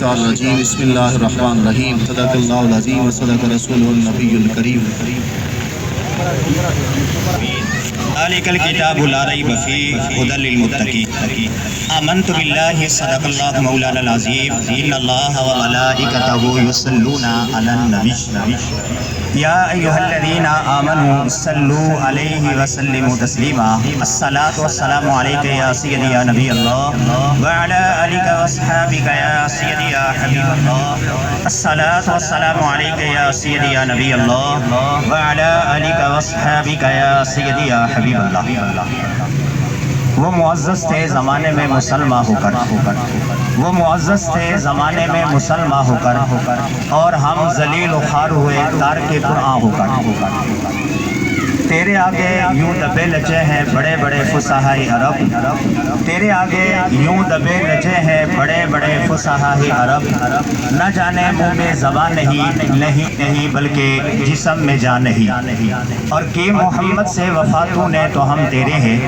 الرجیم بسم اللہ الرحمن الرحیم صدق اللہ العظیم وصدق رسولہ النبی الکریم ذالک الکتاب لا ریب فیہ ھدی للمتقین آمنت باللہ صدق اللہ مولانا العظیم ان اللہ وملائکتہ یصلون علی النبی یا ایہا الذین آمنوا صلوا علیہ وسلموا تسلیما الصلاۃ والسلام علیک یا سیدی یا نبی اللہ وعلی آلک واصحابک یا سیدی یا حبیب اللہ الصلاۃ والسلام علیک یا سیدی یا نبی اللہ وعلی آلک واصحابک یا سیدی یا حبیب اللہ۔ وہ معزز تھے زمانے میں مسلمہ ہو کر، وہ معزز تھے زمانے میں مسلمہ ہو کر، اور ہم ذلیل و خوار ہوئے تارک قرآن ہو کر۔ تیرے آگے یوں دبے لچے ہیں بڑے بڑے فصحائے عرب، تیرے آگے یوں دبے لچے ہیں بڑے بڑے فصحائے عرب، نہ جانے منہ میں زبان نہیں بلکہ جسم میں جان نہیں، اور کہ محمد سے وفا تو نے تو ہم تیرے ہیں،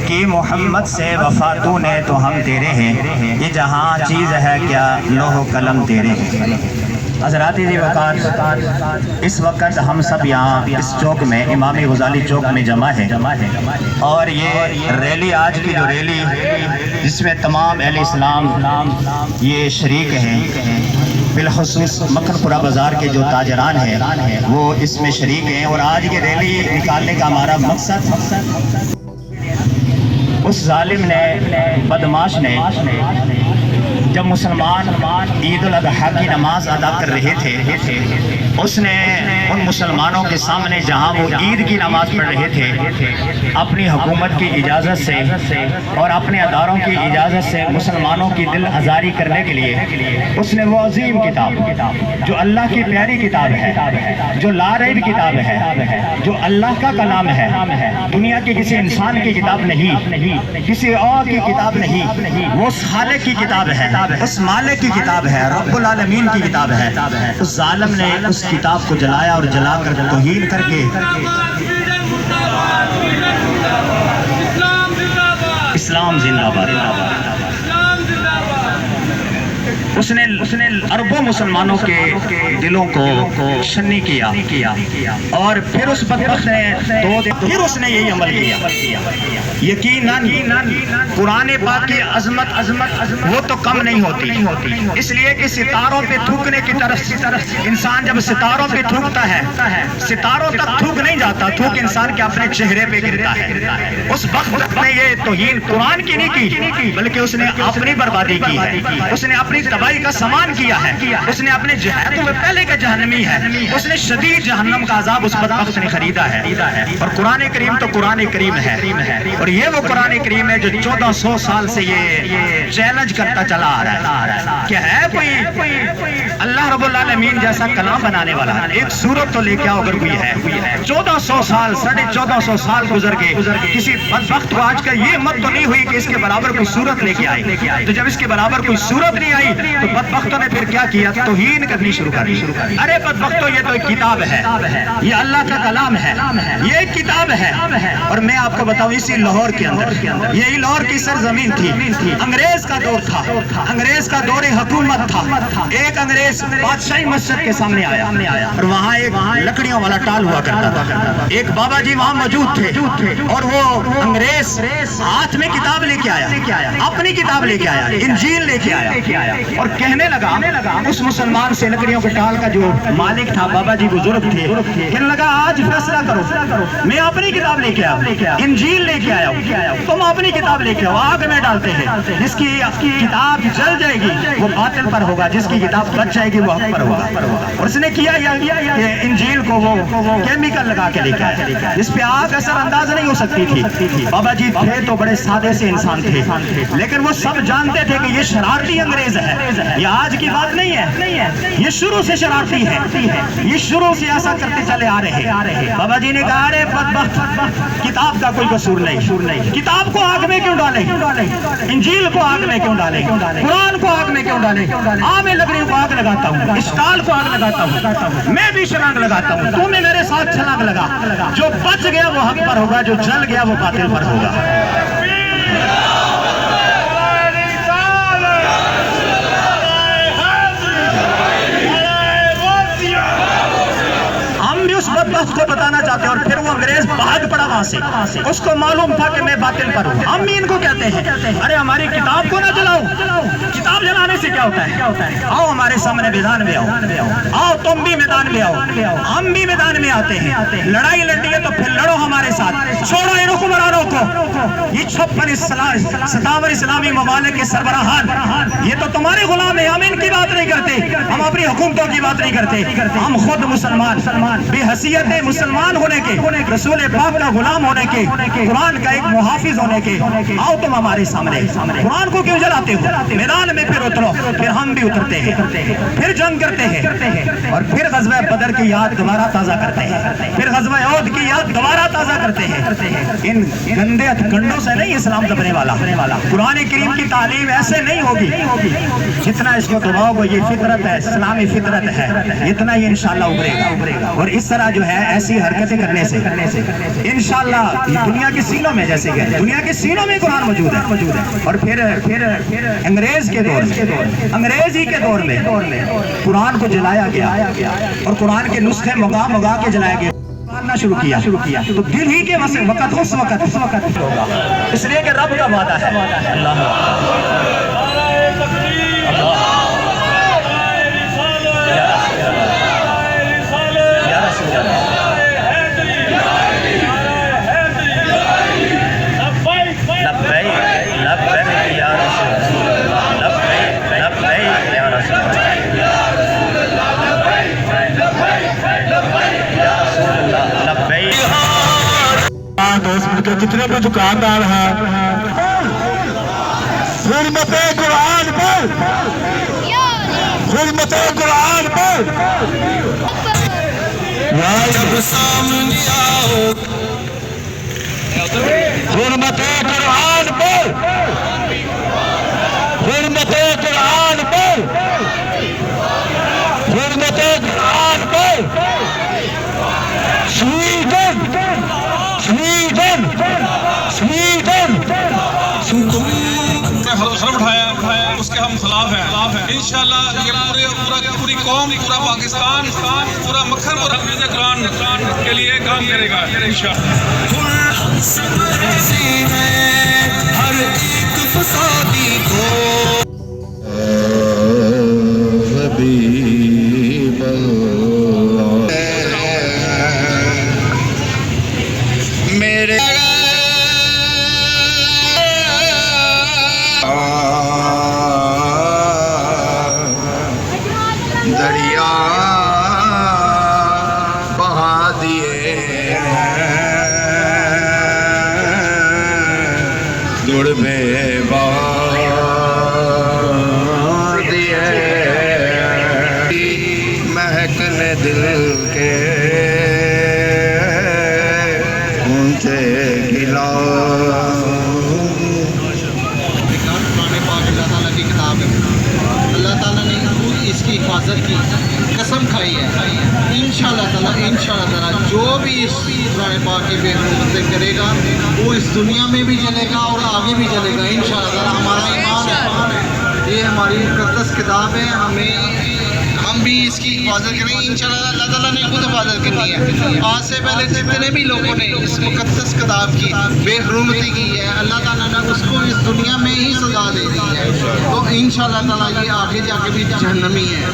کہ محمد سے وفا تو نے تو ہم تیرے ہیں، یہ جہاں چیز ہے کیا لوح و قلم تیرے ہیں۔ حضرات ذی وقار، اس وقت ہم سب یہاں اس چوک میں امام غزالی چوک میں جمع ہیں، اور یہ ریلی آج کی جو ریلی جس میں تمام اہل اسلام یہ شریک ہیں، بالخصوص مکھن پورہ بازار کے جو تاجران ہیں وہ اس میں شریک ہیں، اور آج کی ریلی نکالنے کا ہمارا مقصد اس ظالم نے، بدماش نے، جب مسلمان عید الاضحیٰ کی نماز ادا کر رہے تھے، اس نے ان مسلمانوں کے سامنے جہاں وہ عید کی نماز پڑھ رہے تھے، اپنی حکومت کی اجازت سے اور اپنے اداروں کی اجازت سے مسلمانوں کی دل آزاری کرنے کے لیے اس نے وہ عظیم کتاب جو اللہ کی پیاری کتاب ہے، جو لا ریب کتاب ہے، جو اللہ کا کلام ہے، دنیا کے کسی انسان کی کتاب نہیں، کسی اور کی کتاب نہیں، وہ اس خالق کی کتاب ہے، اس مالک کی کتاب ہے، رب العالمین کی کتاب ہے۔ اس ظالم نے اس کتاب کو جلایا اور جلا کر توہین کر کے اسلام زندہ باد، اس نے اربوں مسلمانوں کے دلوں کو شنی کیا، اور پھر اس بدبخت نے پھر اس نے یہی عمل کیا۔ یقیناً قرآن پاک کی عظمت وہ تو کم نہیں ہوتی، اس لیے کہ ستاروں پہ تھوکنے کی طرف انسان جب ستاروں پہ تھوکتا ہے، ستاروں تک تھوک نہیں جاتا، تھوک انسان کے اپنے چہرے پہ گرتا ہے۔ اس وقت نے یہ توہین قرآن کی نہیں کی، بلکہ اس نے اپنی بربادی کی ہے، اس نے اپنی تباہی کا سامان کیا ہے، اس نے اپنے جہادوں میں پہلے کا جہنمی ہے، اس نے شدید جہنم کا عذاب اس بدبخت نے خریدا ہے۔ اور قرآن کریم تو قرآن کریم ہے، اور یہ وہ قرآن کریم ہے جو 1400 سال سے یہ چیلنج کرتا چلا آ رہا ہے کہ ہے کوئی اللہ رب العالمین جیسا کلام بنانے والا، ایک سورت تو لے کے آؤ اگر کوئی ہے۔ 1400 سال 1450 سال گزر گئے، کسی بدبخت کو آج کل یہ ہمت تو نہیں ہوئی کہ اس کے برابر کوئی سورت لے کے آئی، تو جب اس کے برابر کوئی سورت نہیں آئی تو بدبختوں نے پھر کیا کیا؟ توہین کرنی شروع کر دی۔ ارے بدبختوں، یہ تو ایک کتاب ہے، یہ اللہ کا کلام ہے، یہ ایک کتاب ہے۔ اور میں آپ کو بتاؤں، اسی لاہور کے اندر، یہی لاہور کی سرزمین تھی، انگریز کا دور تھا، انگریز کا دور حکومت تھا۔ ایک انگریز بادشاہی مسجد کے سامنے آیا، اور وہاں ایک لکڑیوں والا ٹال ہوا کرتا تھا، ایک بابا جی وہاں موجود تھے، اور وہ انگریز ہاتھ میں کتاب لے کے آیا، اپنی کتاب لے کے آیا، انجیل لے کے آیا، اور کہنے لگا اس مسلمان سے، لکڑیوں کے ٹال کا جو مالک تھا، بابا جی بزرگ تھے، کہنے لگا آج فیصلہ کرو، میں اپنی کتاب لے کے آیا، انجیل لے کے آیا، تم اپنی کتاب لے کے آؤ، آگ میں ڈالتے ہیں، جس کی کتاب جل جائے گی وہ باطل پر ہوگا، جس کی کتاب بچ جائے گی وہ حق پر ہوگا۔ اور اس نے کیا کہ انجیل کو وہ کیمیکل لگا کے لے کے آیا، جس پہ آگ اثر انداز نہیں ہو سکتی تھی۔ بابا جی تھے تو بڑے سادے سے انسان تھے، لیکن وہ سب جانتے تھے کہ یہ شرارتی انگریز ہے، یہ آج کی بات نہیں ہے، یہ شروع سے شرارتی ہے، یہ شروع سے ایسا کرتے چلے آ رہے۔ بابا جی نے کہا ارے بدبخت، کتاب کا کوئی قصور نہیں، کتاب کو آگ میں کیوں ڈالیں، انجیل کو آگ میں کیوں ڈالیں، قرآن کو آگ میں کیوں ڈالیں؟ میں لکڑیوں کو آگ لگاتا ہوں، اسٹال کو آگ لگاتا ہوں، میں بھی چھلانگ لگاتا ہوں، تو میں میرے ساتھ چھلانگ لگا، جو بچ گیا وہ حق پر ہوگا، جو جل گیا وہ باطل پر ہوگا۔ بدبخت کو بتانا چاہتے اور پھر وہ انگریز بھاگ پڑا وہاں سے. اس کو معلوم تھا کہ میں باطل پر ہوں. ہم بھی ان کو کہتے ہیں ارے ہماری کتاب کو نہ جلاؤ. کتاب جلانے سے کیا ہوتا ہے؟ آؤ ہمارے سامنے میدان میں آؤ تم بھی میدان میں آؤ. ہم بھی میدان میں آتے ہیں. لڑائی لڑنی ہے تو پھر لڑو ہمارے ساتھ. چھوڑو ان حکمرانوں کو. یہ 57 اسلامی ممالک کے سربراہان یہ تو تمہارے غلام ہیں. ہم ان کی بات نہیں کرتے. ہم اپنی حکومتوں کی بات نہیں کرتے. ہم خود مسلمان بے حیثیت مسلمان ہونے کے, رسول پاک کا غلام ہونے کے, قرآن کا ایک محافظ ہونے کے آؤ تم ہمارے سامنے. قرآن کو کیوں جلاتے ہو؟ میدان میں پھر اترو. پھر ہم بھی اترتے ہیں, پھر جنگ کرتے ہیں اور پھر غزوہ بدر کی یاد دوبارہ تازہ کرتے ہیں. پھر غزوہ احد کی یاد دوبارہ تازہ کرتے ہیں. ان گندے کنڈوں سے نہیں اسلام دبنے والا. قرآن کریم کی تعلیم ایسے نہیں ہوگی. جتنا اس کو دباؤ گے یہ فطرت ہے, اسلامی فطرت ہے, اتنا ہی انشاءاللہ ابھرے گا. اور اس طرح جو ہے ایسی حرکتیں کرنے سے انشاءاللہ دنیا کے سینوں میں, جیسے کہ دنیا کے سینوں میں قرآن موجود ہے. اور پھر انگریز کے دور میں, انگریزی کے دور میں قرآن کو جلایا گیا اور قرآن کے نسخے مگا کے جلایا گیا. شروع کیا تو دل ہی کے وقت اس وقت ہوگا. اس لیے کہ رب کا وعدہ ہے. اللہ کے جتنے بھی دکاندار ہیں حرمت قرآن پر, حرمت قرآن پر جب سامنے آؤ, حرمت قرآن پر, حرمت قرآن پر, حرمت قرآن پر. حلف اٹھایا اس کے ہم خلاف ہیں. انشاءاللہ یہ پوری قوم, پورا پاکستان, پورا مکھن اور حفظ قرآن کے لیے کام کرے گا انشاءاللہ. ہر ایک فسادی کو میرے دریا بہا دیے جڑ میں بہا دیے مہکنے دل کے اونچے گلا. اللہ تعالیٰ کی کتاب ہے. اللہ تعالیٰ نے اس کی حفاظت کی قسم کھائی ہے. انشاءاللہ تعالیٰ جو بھی اس قرآن پاک کی بے حرمتیں کرے گا وہ اس دنیا میں بھی چلے گا اور آگے بھی چلے گا انشاءاللہ تعالیٰ. ہمارا ایمان ہے, یہ ہماری مقدس کتاب ہے. ہم بھی اس کی حفاظت کریں گے انشاءاللہ. اللہ تعالیٰ نے خود حفاظت کرنی ہے. آج سے پہلے جتنے بھی لوگوں نے اس مقدس کتاب کی بے حرمتی کی ہے اللہ تعالیٰ نے اس کو اس دنیا میں ہی سزا دے دی ہے. تو انشاءاللہ تعالیٰ یہ آگے جا کے بھی جہنمی ہے.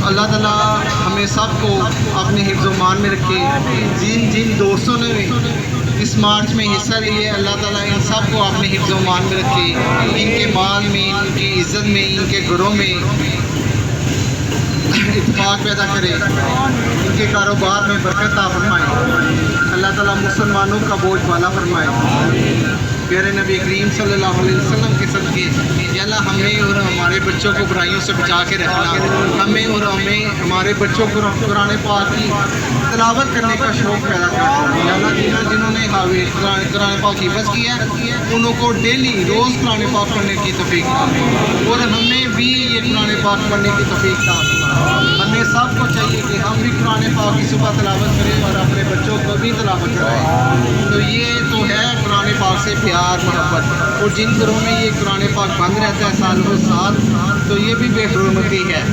اللہ تعالیٰ ہمیں سب کو اپنے حفظ و مان میں رکھے. جن دوستوں نے اس مارچ میں حصہ لیے اللہ تعالیٰ ان سب کو اپنے حفظ و مان میں رکھے. ان کے مال میں, ان کی عزت میں, ان کے گھروں میں اتفاق پیدا کرے, ان کے کاروبار میں برکت عطا فرمائے. اللہ تعالیٰ مسلمانوں کا بوجھ بالا فرمائے. پیارے نبی کریم صلی اللہ علیہ وسلم کے صدقے یا اللہ ہمیں اور ہمارے بچوں کو برائیوں سے بچا کے رکھنا. ہمیں اور ہمارے بچوں کو قرآن پاک کی تلاوت کرنے کا شوق پیدا کرنا. یا اللہ جنہوں نے قرآن پاک حفظ کیا انہوں کو ڈیلی روز قرآن پاک پڑھنے کی توفیق دے اور ہمیں بھی یہ قرآن پاک پڑھنے کی توفیق دے. ہمیں سب کو چاہیے کہ ہم بھی قرآن پاک کی صبح تلاوت کریں اور اپنے بچوں کو بھی تلاوت کرائیں. تو یہ تو ہے قرآن پاک سے پیار محبت، اور جن گھروں میں یہ قرآن پاک بند رہتا ہے سال و سال تو یہ بھی بے حرمتی ہے.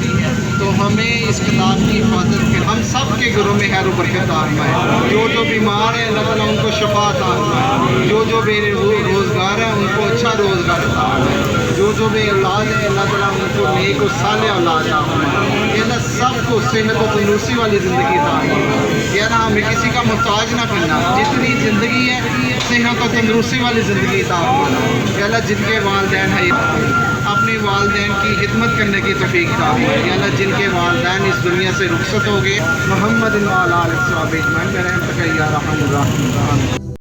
تو ہمیں اس کتاب کی حفاظت کے ہم سب کے گھروں میں خیر و برکت عطا فرمائے. جو بیمار ہیں اللہ تعالیٰ ان کو شفا عطا فرمائے. جو بے روزگار ہیں ان کو اچھا روزگار عطا فرمائے. جو بے اولاد ہیں اللہ تعالیٰ ان کو نیک و صالح اولاد عطا فرمائے. اللہ سب کو صحت و تندرستی والی زندگی عطا فرمائے. یا نا ہمیں کسی کا محتاج نہ کرنا. جتنی زندگی ہے صحت و تندرستی والی زندگی عطا فرمائے. یا اللہ جن کے والدین ہیں اپنے والدین کی خدمت کرنے کی توفیق عطا فرمائے. یا اللہ جن کے والدین اس دنیا سے رخصت ہو گئے محمد وعلی آلہ وصحبہ اجمعین برحمتک یا ارحم الراحمین.